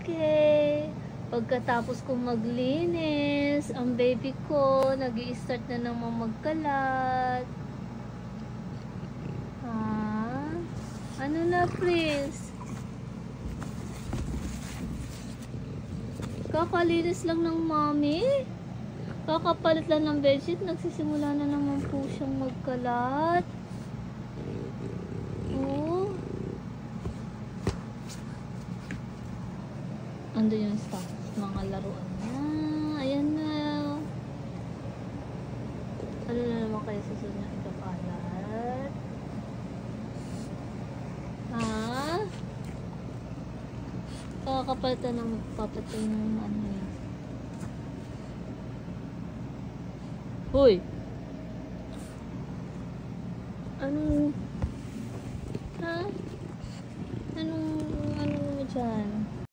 Okay. Pagkatapos kong maglinis, ang baby ko nag-i-start na naman magkalat. Ano na, Prince? Kakalinis lang ng mommy? Kakapalit lang ng bedsheet, nagsisimula na naman po siyang magkalat. Oh. Ando yung stuff, mga laruan niya. Ayan na. Ano na naman kayo susunod niya ikapalat? Kakapalit na magpapatay ng ano yan. Hoy! Ano?